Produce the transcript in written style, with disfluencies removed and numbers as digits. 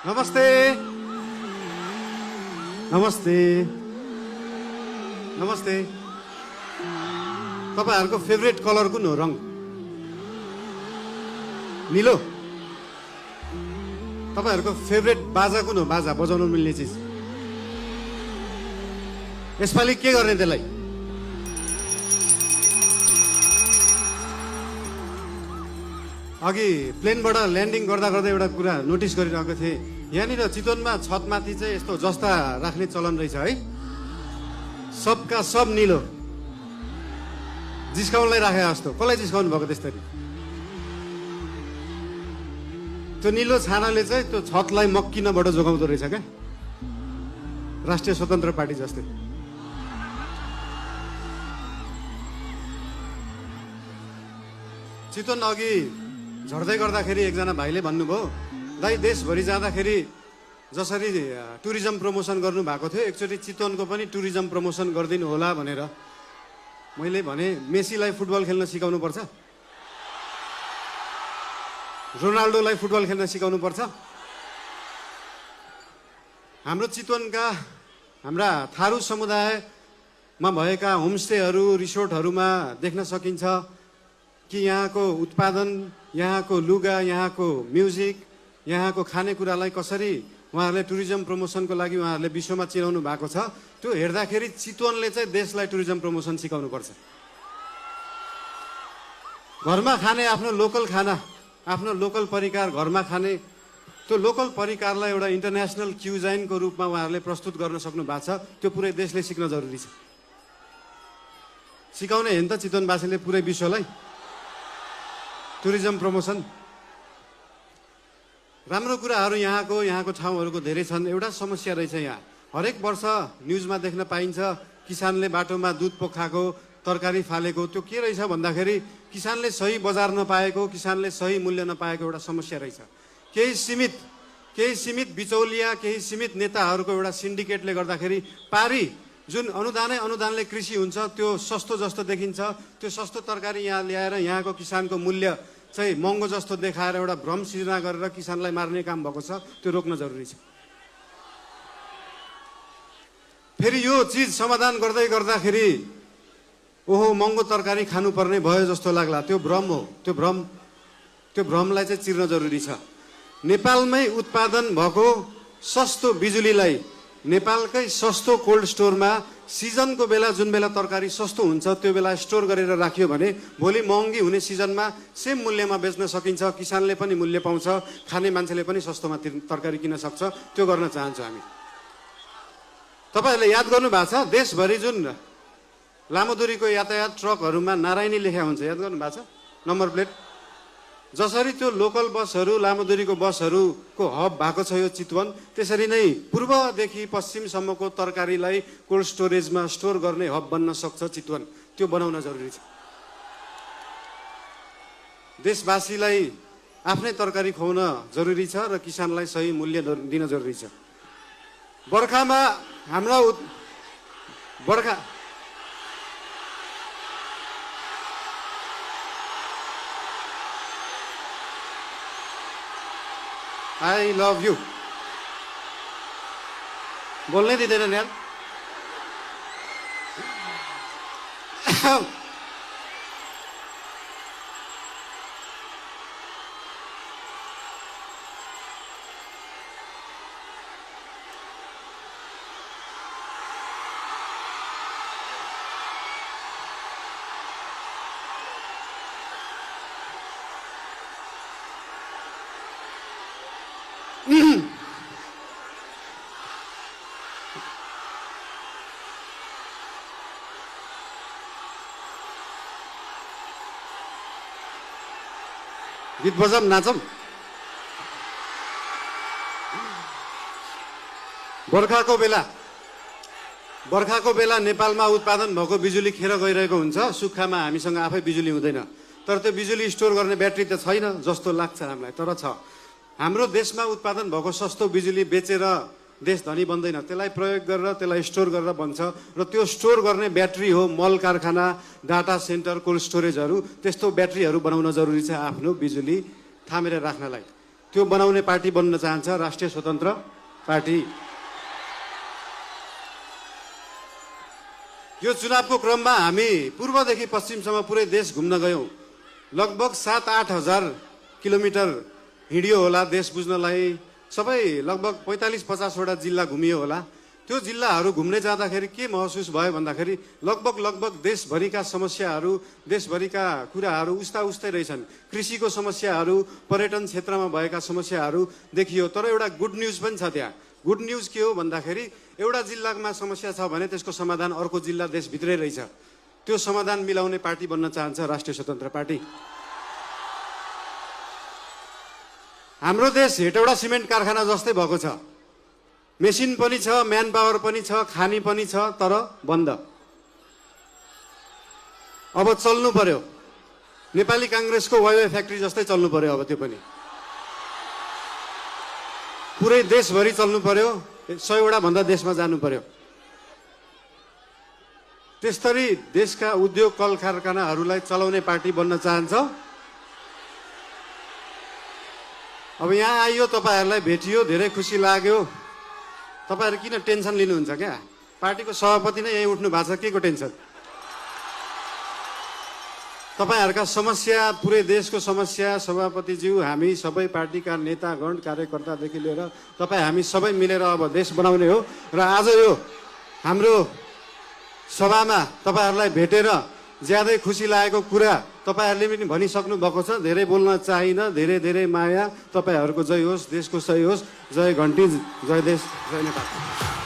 नमस्ते नमस्ते नमस्ते तपाईहरुको फेभरेट कलर कुन हो रङ नीलो तपाईहरुको फेभरेट बाजा कुन हो बाजा बजाउन मिल्ने चीज यसपालि के गर्ने त्यसलाई अघि प्लेनबाट ल्यान्डिङ गर्दा गर्दा एउटा कुरा नोटिस गरिरहेको थिएँ यहाँनिर चितवनमा छतमाथि चाहिँ यस्तो जस्ता राख्ने चलन रहेछ है सबका सब नीलो जिस्काउनलाई राखे जस्तो कसलाई जिस्काउनु भएको त्यसरी त्यो नीलो छानाले चाहिँ त्यो छतलाई मक्किनबाट जोगाउँदो रहेछ क्या राष्ट्रिय स्वतन्त्र पार्टी जस्तै चितवन अघि झर्दै गर्दाखेरि एकजना भाइले भन्नुभयो दाइ देशभरि जाँदाखेरि जसरी टुरिज्म प्रमोसन गर्नु भएको थियो एकचोटि चितवनको पनि टुरिज्म प्रमोसन गरिदिनु होला भनेर मैले भने मेसीलाई फुटबल खेल्न सिकाउनु पर्छ रोनाल्डोलाई फुटबल खेल्न सिकाउनु पर्छ हाम्रो चितवनका हाम्रा थारू समुदायमा भएका होमस्टेहरू रिसोर्टहरूमा देख्न सकिन्छ कि यहाँको उत्पादन यहाँको लुगा यहाँको म्युजिक यहाँको खानेकुरालाई कसरी उहाँहरूले टुरिज्म प्रमोसनको लागि उहाँहरूले विश्वमा चिनाउनु भएको छ त्यो हेर्दाखेरि चितवनले चाहिँ देशलाई टुरिज्म प्रमोसन सिकाउनु पर्छ घरमा खाने आफ्नो लोकल खाना आफ्नो लोकल परिकार घरमा खाने त्यो लोकल परिकारलाई एउटा इन्टरनेसनल क्युजाइनको रूपमा उहाँहरूले प्रस्तुत गर्न सक्नु भएको छ त्यो पुरै देशले सिक्न जरुरी छ सिकाउने हेन त चितवनवासीले पुरै विश्वलाई टुरिज्म प्रमोसन राम्रो कुराहरू यहाँको ठाउँहरूको धेरै छन् एउटा समस्या रहेछ यहाँ हरेक वर्ष न्युजमा देख्न पाइन्छ किसानले बाटोमा दुध पोखाएको तरकारी फालेको त्यो के रहेछ भन्दाखेरि किसानले सही बजार नपाएको किसानले सही मूल्य नपाएको एउटा समस्या रहेछ केही सीमित बिचौलिया केही सीमित नेताहरूको एउटा सिन्डिकेटले गर्दाखेरि पारी जुन अनुदानले कृषि हुन्छ त्यो सस्तो जस्तो देखिन्छ त्यो सस्तो तरकारी यहाँ ल्याएर यहाँको किसानको मूल्य चाहिँ महँगो जस्तो देखाएर एउटा भ्रम सृजना गरेर किसानलाई मार्ने काम भएको छ त्यो रोक्न जरुरी छ फेरि यो चीज समाधान गर्दै गर्दाखेरि ओहो महँगो तरकारी खानुपर्ने भयो जस्तो लाग्ला त्यो भ्रम हो त्यो भ्रमलाई चाहिँ चिर्न जरुरी छ नेपालमै उत्पादन भएको सस्तो बिजुलीलाई नेपालकै सस्तो कोल्ड स्टोरमा सिजनको बेला जुन बेला तरकारी सस्तो हुन्छ त्यो बेला स्टोर गरेर राखियो भने भोलि महँगी हुने सिजनमा सेम मूल्यमा बेच्न सकिन्छ किसानले पनि मूल्य पाउँछ खाने मान्छेले पनि सस्तोमा तरकारी किन्न सक्छ त्यो गर्न चाहन्छौँ हामी तपाईहरुले याद गर्नु भएको छ देशभरि जुन लामो दूरीको यातायात ट्रकहरूमा नारायणी लेखा हुन्छ याद गर्नु भएको छ नम्बर प्लेट जसरी त्यो लोकल बसहरू लामो दूरीको बसहरूको हब भएको छ यो चितवन त्यसरी नै पूर्वदेखि पश्चिमसम्मको तरकारीलाई कोल्ड स्टोरेजमा स्टोर गर्ने हब बन्न सक्छ चितवन त्यो बनाउन जरुरी छ देशवासीलाई आफ्नै तरकारी खुवाउन जरुरी छ र किसानलाई सही मूल्य दिन जरुरी छ बर्खामा हाम्रो बर्खा I love you. बोलने दिँदैन यार गीत बजाम नाचम बर्खाको बेला नेपालमा उत्पादन भएको बिजुली खेर गइरहेको हुन्छ सुक्खामा हामीसँग आफै बिजुली हुँदैन तर त्यो बिजुली स्टोर गर्ने ब्याट्री त छैन जस्तो लाग्छ हामीलाई तर छ हाम्रो देशमा उत्पादन भएको सस्तो बिजुली बेचेर देश धनी बन्दैन त्यसलाई प्रयोग गरेर त्यसलाई स्टोर गरेर बन्छ र त्यो स्टोर गर्ने ब्याट्री हो मल कारखाना डाटा सेन्टर कोल्ड स्टोरेजहरू त्यस्तो ब्याट्रीहरू बनाउन जरुरी छ आफ्नो बिजुली थामेर राख्नलाई त्यो बनाउने पार्टी बन्न चाहन्छ राष्ट्रिय स्वतन्त्र पार्टी। यो चुनावको क्रममा हामी पूर्वदेखि पश्चिमसम्म पुरै देश घुम्न गयौँ। लगभग 7-8 हजार किलोमिटर हिँडियो होला देश बुझ्नलाई। सबै लगभग 45-50 वटा जिल्ला घुमियो होला। त्यो जिल्लाहरू घुम्ने जाँदाखेरि के महसुस भयो भन्दाखेरि लगभग देशभरिका समस्याहरू, देशभरिका कुराहरू उस्तै रहेछन्। कृषिको समस्याहरू, पर्यटन क्षेत्रमा भएका समस्याहरू देखियो। तर एउटा गुड न्युज पनि छ त्यहाँ। गुड न्युज के हो भन्दाखेरि एउटा जिल्लामा समस्या छ भने त्यसको समाधान अर्को जिल्ला देशभित्रै रहेछ। त्यो समाधान मिलाउने पार्टी बन्न चाहन्छ राष्ट्रिय स्वतन्त्र पार्टी। हाम्रो देश हेटौडा सिमेन्ट कारखाना जस्तै भएको छ। मेसिन पनि छ, म्यान पावर पनि छ, खानी पनि छ, तर बन्द। अब चल्नु पर्यो। नेपाली काङ्ग्रेसको वाइवाई फ्याक्ट्री जस्तै चल्नु पर्यो अब त्यो पनि। पुरै देशभरि चल्नु पर्यो। 100 वटा भन्दा देशमा जानु पर्यो। त्यसरी देशका उद्योग कल कारखानाहरूलाई चलाउने पार्टी बन्न चाहन्छ। अब यहाँ आइयो, तपाईँहरूलाई भेटियो, धेरै खुसी लाग्यो। तपाईँहरू किन टेन्सन लिनुहुन्छ क्या? पार्टीको सभापति नै यहीँ उठ्नु भएको छ, के को टेन्सन? तपाईँहरूका समस्या, पुरै देशको समस्या सभापतिज्यू, हामी सबै पार्टीका नेतागण कार्यकर्तादेखि लिएर तपाईँ हामी सबै मिलेर अब देश बनाउने हो। र आज यो हाम्रो सभामा तपाईँहरूलाई भेटेर ज्यादै खुसी लागेको कुरा तपाईँहरूले पनि भनिसक्नु भएको छ। धेरै बोल्न चाहिन। धेरै माया। तपाईँहरूको जय होस्, देशको सही होस्। जय घन्टी, जय देश, जय नेपाल।